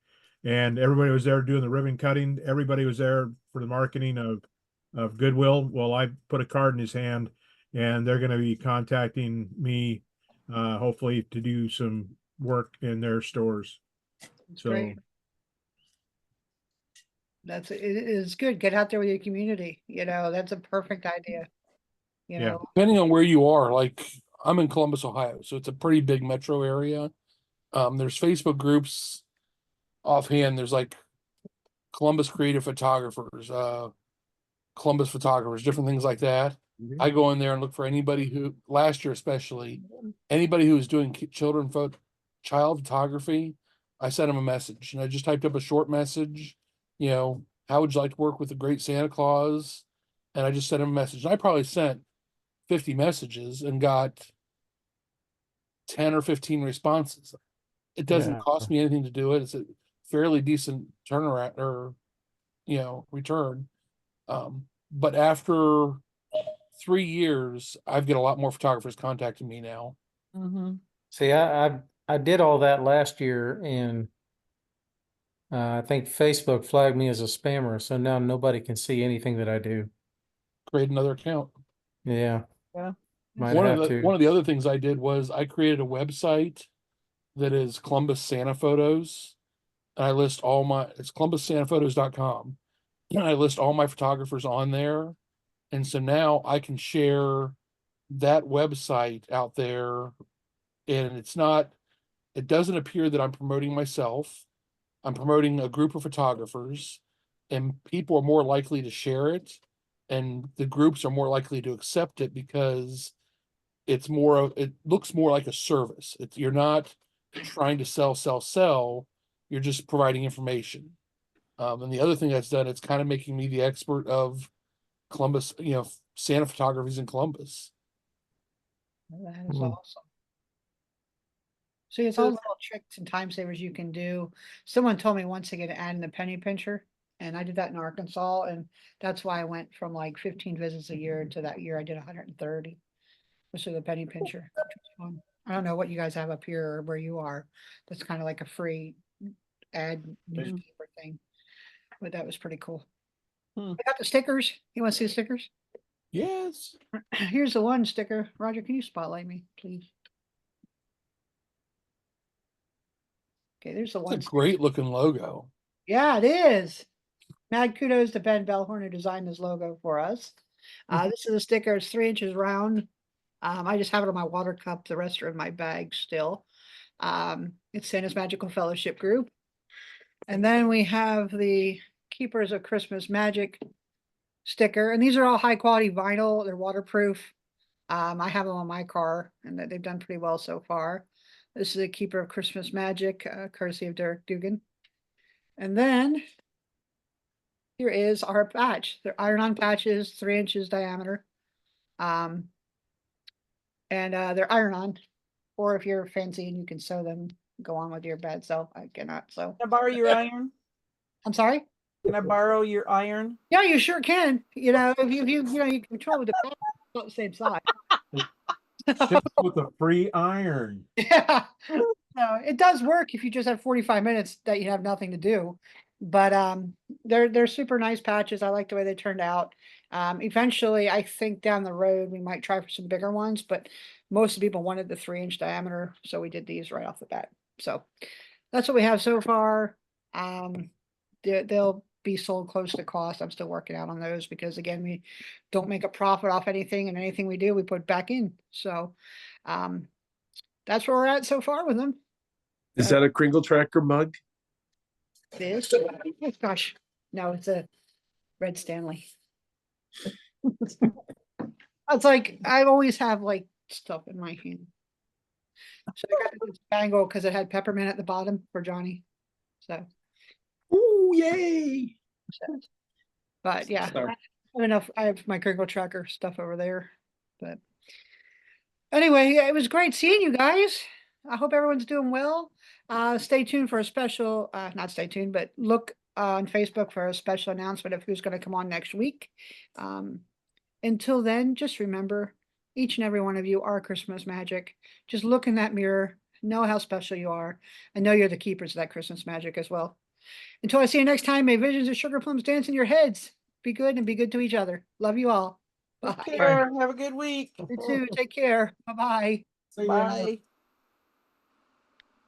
and everybody was there doing the ribbon cutting. Everybody was there for the marketing of Goodwill. Well, I put a card in his hand, and they're going to be contacting me hopefully to do some work in their stores. That's great. It is good. Get out there with your community. That's a perfect idea. Depending on where you are, like I'm in Columbus, Ohio, so it's a pretty big metro area. There's Facebook groups offhand. There's like Columbus Creative Photographers, Columbus Photographers, different things like that. I go in there and look for anybody who, last year especially, anybody who was doing child photography. I sent them a message, and I just typed up a short message. How would you like to work with the great Santa Claus? And I just sent him a message. And I probably sent 50 messages and got 10 or 15 responses. It doesn't cost me anything to do it. It's a fairly decent turnaround or, return. But after 3 years, I've got a lot more photographers contacting me now. Mm-hmm. See, I did all that last year, and I think Facebook flagged me as a spammer, so now nobody can see anything that I do. Create another account. Yeah. Yeah. One of the other things I did was I created a website that is Columbus Santa Photos. And I list it's columbussanaphotos.com. And I list all my photographers on there. And so now I can share that website out there. And it doesn't appear that I'm promoting myself. I'm promoting a group of photographers, and people are more likely to share it. And the groups are more likely to accept it because it looks more like a service. You're not trying to sell. You're just providing information. And the other thing that's done, it's kind of making me the expert of Columbus, Santa photographies in Columbus. That is awesome. See, it's all little tricks and time savers you can do. Someone told me once to get an ad in the penny pincher. And I did that in Arkansas, and that's why I went from like 15 visits a year to that year I did 130, which is the penny pincher. Which was fun. I don't know what you guys have up here or where you are. That's kind of like a free ad newspaper thing, but that was pretty cool. I got the stickers. You want to see the stickers? Yes. Here's the one sticker. Roger, can you spotlight me, please? Okay, there's the one. It's a great looking logo. Yeah, it is. Mad kudos to Ben Bellhorn who designed this logo for us. This is a sticker. It's 3 inches round. I just have it on my water cup. The rest are in my bag still. It's Santa's Magical Fellowship Group. And then we have the Keepers of Christmas Magic sticker. And these are all high quality vinyl. They're waterproof. I have them on my car and they've done pretty well so far. This is a Keeper of Christmas Magic, courtesy of Derek Dugan. And then here is our patch. They're iron-on patches, 3 inches diameter. And they're iron-on. Or if you're fancy and you can sew them, go on with your bad self. I cannot sew. Can I borrow your iron? I'm sorry? Can I borrow your iron? Yeah, you sure can. You know, if you you control the patch, it's not the same size. Ships with a free iron. Yeah. No, it does work if you just have 45 minutes that you have nothing to do. But they're super nice patches. I like the way they turned out. Eventually, I think down the road we might try for some bigger ones, but most of the people wanted the 3-inch diameter, so we did these right off the bat. So that's what we have so far. They'll be sold close to cost. I'm still working out on those because again, we don't make a profit off anything, and anything we do, we put back in. So that's where we're at so far with them. Is that a Kringle Tracker mug? This, oh gosh, no, it's a Red Stanley. It's like I always have like stuff in my hand. So I got this bangle because it had peppermint at the bottom for Johnny. So, ooh, yay! But yeah, I have enough. I have my Kringle Tracker stuff over there. But anyway, yeah, it was great seeing you guys. I hope everyone's doing well. Stay tuned for a special, not stay tuned, but look on Facebook for a special announcement of who's going to come on next week. Until then, just remember, each and every one of you are Christmas magic. Just look in that mirror, know how special you are, and know you're the keepers of that Christmas magic as well. Until I see you next time, may visions of sugar plums dance in your heads. Be good and be good to each other. Love you all. Bye. Take care. Have a good week. You too. Take care. Bye-bye. Bye.